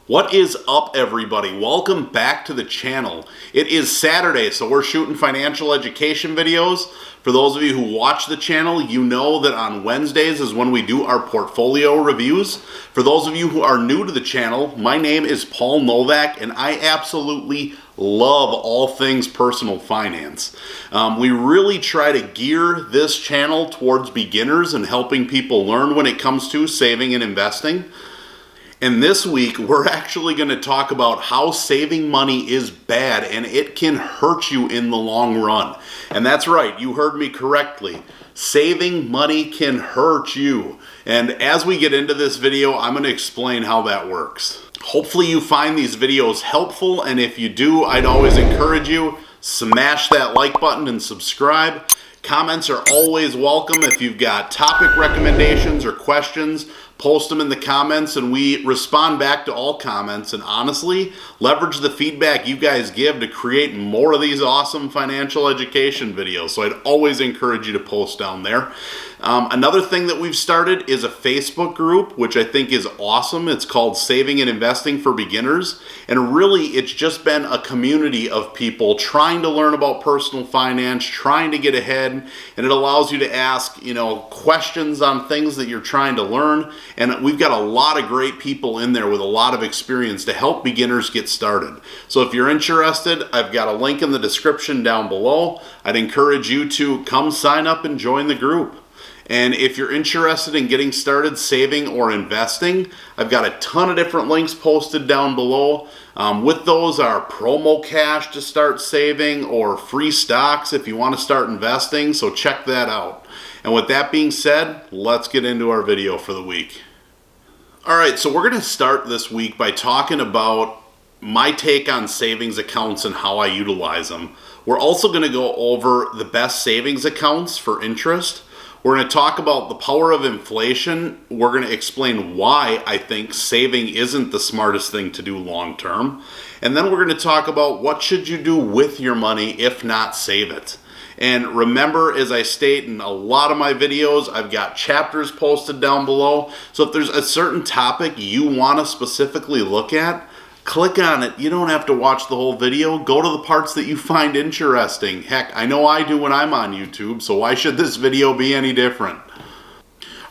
What is up, everybody? Welcome back to the channel. It is Saturday, so we're shooting financial education videos. For those of you who watch the channel, you know that on Wednesdays is when we do our portfolio reviews. For those of you who are new to the channel, my name is Paul Novak, and I absolutely love all things personal finance. We really try to gear this channel towards beginners and helping people learn when it comes to saving and investing. And this week, we're actually going to talk about how saving money is bad and it can hurt you in the long run. And that's right, you heard me correctly. Saving money can hurt you. And as we get into this video, I'm going to explain how that works. Hopefully you find these videos helpful, and if you do, I'd always encourage you, smash that like button and subscribe. Comments are always welcome. If you've got topic recommendations or questions, post them in the comments and we respond back to all comments, and honestly, leverage the feedback you guys give to create more of these awesome financial education videos. So I'd always encourage you to post down there. Another thing that we've started is a Facebook group, which I think is awesome. It's called Saving and Investing for Beginners. And really, it's just been a community of people trying to learn about personal finance, trying to get ahead. And it allows you to ask, questions on things that you're trying to learn. And we've got a lot of great people in there with a lot of experience to help beginners get started. So if you're interested, I've got a link in the description down below. I'd encourage you to come sign up and join the group. And if you're interested in getting started saving or investing, I've got a ton of different links posted down below. With those are promo cash to start saving or free stocks if you want to start investing, so check that out. And with that being said, let's get into our video for the week. All right, so we're going to start this week by talking about my take on savings accounts and how I utilize them. We're also going to go over the best savings accounts for interest. We're going to talk about the power of inflation. We're going to explain why I think saving isn't the smartest thing to do long term. And then we're going to talk about what should you do with your money if not save it. And remember, as I state in a lot of my videos, I've got chapters posted down below. So if there's a certain topic you want to specifically look at, click on it. You don't have to watch the whole video. Go to the parts that you find interesting. Heck, I know I do when I'm on YouTube, so why should this video be any different?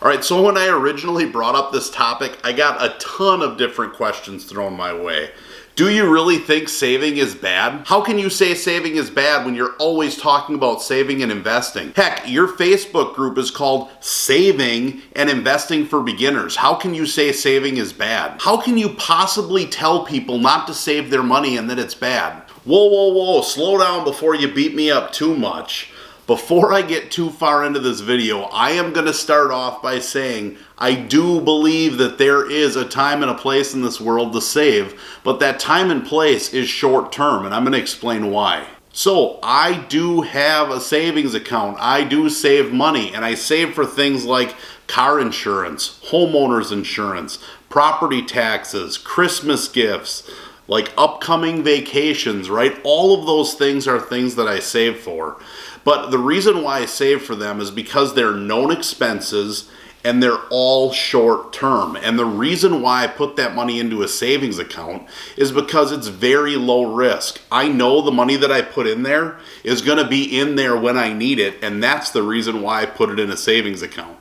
All right, so when I originally brought up this topic, I got a ton of different questions thrown my way. Do you really think saving is bad? How can you say saving is bad when you're always talking about saving and investing? Heck, your Facebook group is called Saving and Investing for Beginners. How can you say saving is bad? How can you possibly tell people not to save their money and that it's bad? Whoa, slow down before you beat me up too much. Before I get too far into this video, I am going to start off by saying I do believe that there is a time and a place in this world to save, but that time and place is short term, and I'm going to explain why. So I do have a savings account. I do save money, and I save for things like car insurance, homeowners insurance, property taxes, Christmas gifts, like upcoming vacations, right? All of those things are things that I save for. But the reason why I save for them is because they're known expenses and they're all short term. And the reason why I put that money into a savings account is because it's very low risk. I know the money that I put in there is going to be in there when I need it, and that's the reason why I put it in a savings account.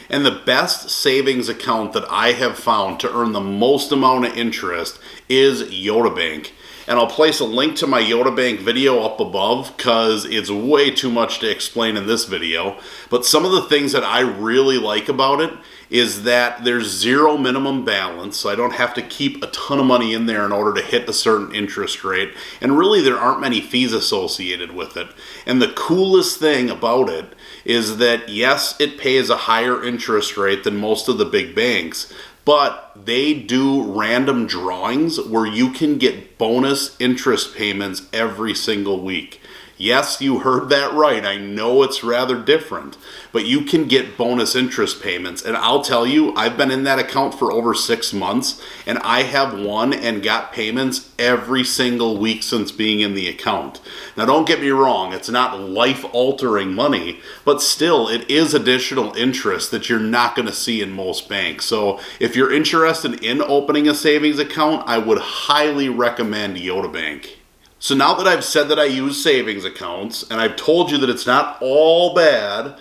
And the best savings account that I have found to earn the most amount of interest is Yoda Bank. And I'll place a link to my Yoda Bank video up above because it's way too much to explain in this video. But some of the things that I really like about it is that there's zero minimum balance, so I don't have to keep a ton of money in there in order to hit a certain interest rate. And really, there aren't many fees associated with it. And the coolest thing about it is that, yes, it pays a higher interest rate than most of the big banks, but they do random drawings where you can get bonus interest payments every single week. Yes, you heard that right. I know it's rather different, but you can get bonus interest payments. And I'll tell you, I've been in that account for over 6 months, and I have won and got payments every single week since being in the account. Now, don't get me wrong, it's not life-altering money, but still, it is additional interest that you're not going to see in most banks. So if you're interested in opening a savings account, I would highly recommend Yoda Bank. So now that I've said that I use savings accounts, and I've told you that it's not all bad,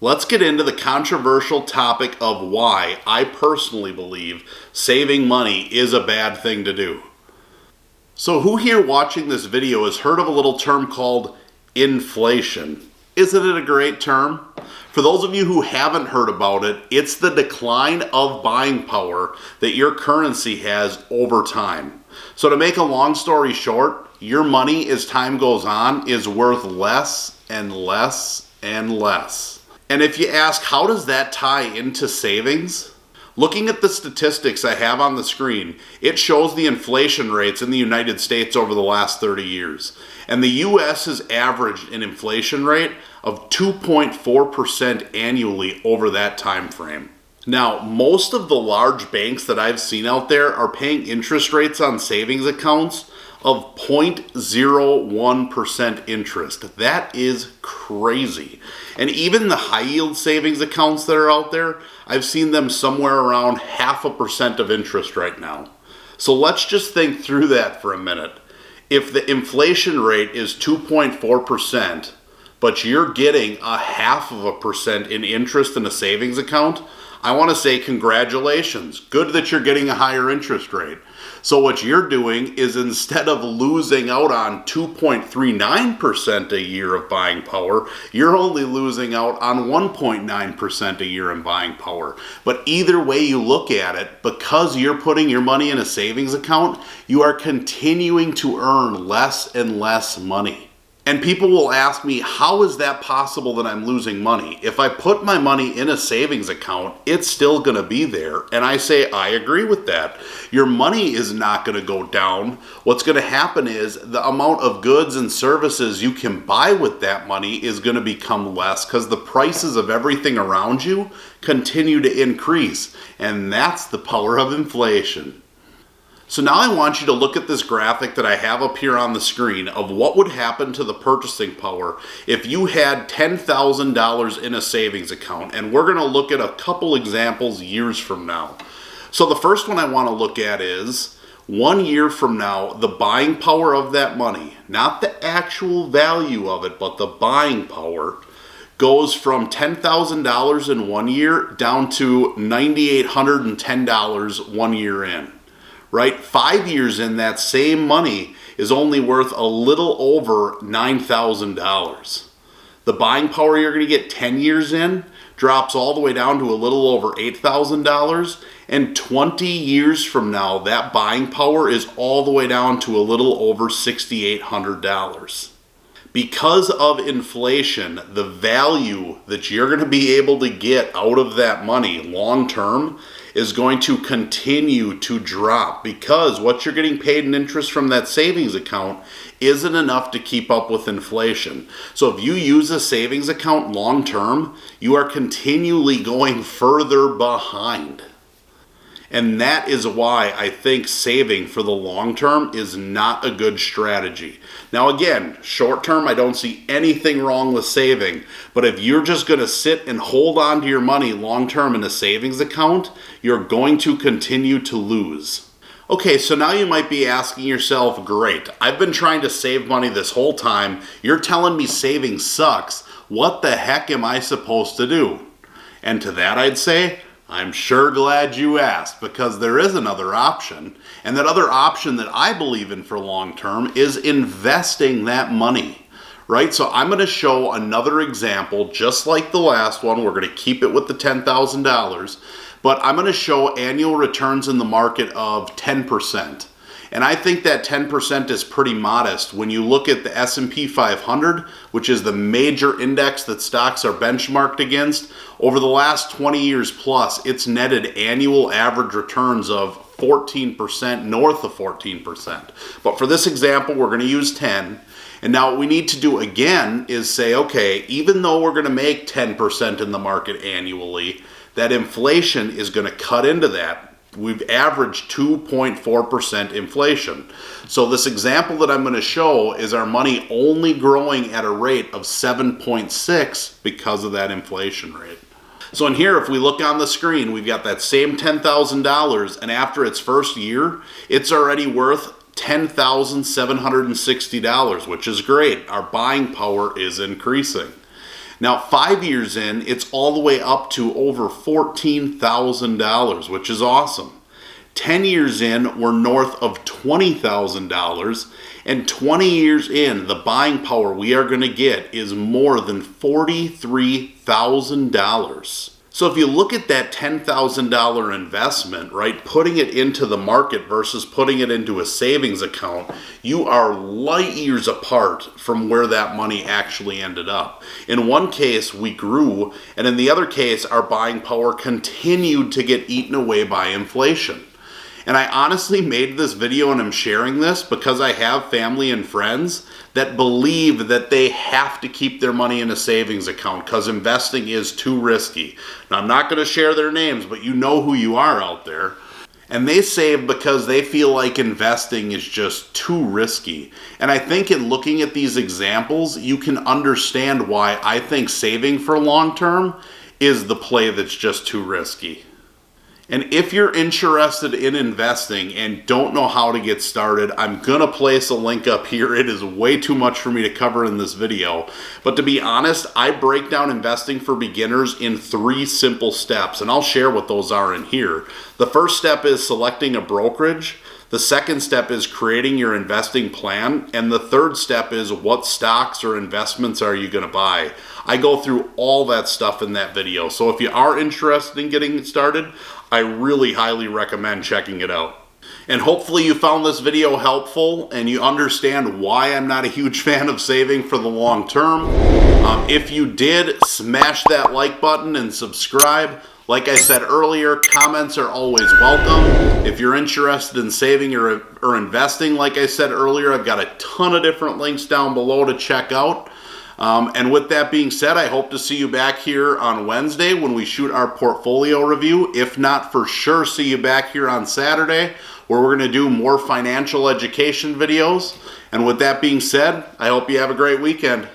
let's get into the controversial topic of why I personally believe saving money is a bad thing to do. So who here watching this video has heard of a little term called inflation? Isn't it a great term? For those of you who haven't heard about it, it's the decline of buying power that your currency has over time. So to make a long story short, your money as time goes on is worth less and less and less. And if you ask, how does that tie into savings? Looking at the statistics I have on the screen, it shows the inflation rates in the United States over the last 30 years. And the US has averaged an inflation rate of 2.4% annually over that time frame. Now, most of the large banks that I've seen out there are paying interest rates on savings accounts of 0.01% interest. That is crazy. And even the high yield savings accounts that are out there, I've seen them somewhere around 0.5% of interest right now. So let's just think through that for a minute. If the inflation rate is 2.4%, but you're getting 0.5% in interest in a savings account, I want to say congratulations. Good that you're getting a higher interest rate. So what you're doing is, instead of losing out on 2.39% a year of buying power, you're only losing out on 1.9% a year in buying power. But either way you look at it, because you're putting your money in a savings account, you are continuing to earn less and less money. And people will ask me, how is that possible that I'm losing money? If I put my money in a savings account, it's still going to be there. And I say, I agree with that. Your money is not going to go down. What's going to happen is the amount of goods and services you can buy with that money is going to become less, because the prices of everything around you continue to increase. And that's the power of inflation. So now I want you to look at this graphic that I have up here on the screen of what would happen to the purchasing power if you had $10,000 in a savings account. And we're going to look at a couple examples years from now. So the first one I want to look at is 1 year from now, the buying power of that money, not the actual value of it, but the buying power, goes from $10,000 in 1 year down to $9,810 1 year in. Right? 5 years in, that same money is only worth a little over $9,000. The buying power you're going to get 10 years in drops all the way down to a little over $8,000. And 20 years from now, that buying power is all the way down to a little over $6,800. Because of inflation, the value that you're going to be able to get out of that money long term is going to continue to drop, because what you're getting paid in interest from that savings account isn't enough to keep up with inflation. So if you use a savings account long term, you are continually going further behind. And that is why I think saving for the long term is not a good strategy. Now again, short term, I don't see anything wrong with saving. But if you're just going to sit and hold on to your money long term in a savings account, you're going to continue to lose. Okay, so now you might be asking yourself, great, I've been trying to save money this whole time. You're telling me saving sucks. What the heck am I supposed to do? And to that I'd say, I'm sure glad you asked, because there is another option. And that other option that I believe in for long term is investing that money, right? So I'm going to show another example, just like the last one. We're going to keep it with the $10,000, but I'm going to show annual returns in the market of 10%. And I think that 10% is pretty modest when you look at the S&P 500, which is the major index that stocks are benchmarked against. Over the last 20 years plus, it's netted annual average returns of 14%, north of 14%. But for this example, we're going to use 10. And now what we need to do again is say, okay, even though we're going to make 10% in the market annually, that inflation is going to cut into that. We've averaged 2.4% inflation. So this example that I'm going to show is our money only growing at a rate of 7.6 because of that inflation rate. So in here, if we look on the screen, we've got that same $10,000, and after its first year, it's already worth $10,760, which is great. Our buying power is increasing. Now, 5 years in, it's all the way up to over $14,000, which is awesome. 10 years in, we're north of $20,000. And 20 years in, the buying power we are going to get is more than $43,000. So if you look at that $10,000 investment, right, putting it into the market versus putting it into a savings account, you are light years apart from where that money actually ended up. In one case, we grew, and in the other case, our buying power continued to get eaten away by inflation. And I honestly made this video and I'm sharing this because I have family and friends that believe that they have to keep their money in a savings account because investing is too risky. Now, I'm not going to share their names, but you know who you are out there. And they save because they feel like investing is just too risky. And I think in looking at these examples, you can understand why I think saving for long term is the play that's just too risky. And if you're interested in investing and don't know how to get started, I'm going to place a link up here. It is way too much for me to cover in this video. But to be honest, I break down investing for beginners in 3 simple steps, and I'll share what those are in here. The first step is selecting a brokerage. The second step is creating your investing plan. And the third step is what stocks or investments are you going to buy. I go through all that stuff in that video. So if you are interested in getting started, I really highly recommend checking it out. And hopefully you found this video helpful and you understand why I'm not a huge fan of saving for the long term. If you did, smash that like button and subscribe. Like I said earlier, comments are always welcome. If you're interested in saving or investing, like I said earlier, I've got a ton of different links down below to check out. And with that being said, I hope to see you back here on Wednesday when we shoot our portfolio review. If not, for sure, see you back here on Saturday where we're going to do more financial education videos. And with that being said, I hope you have a great weekend.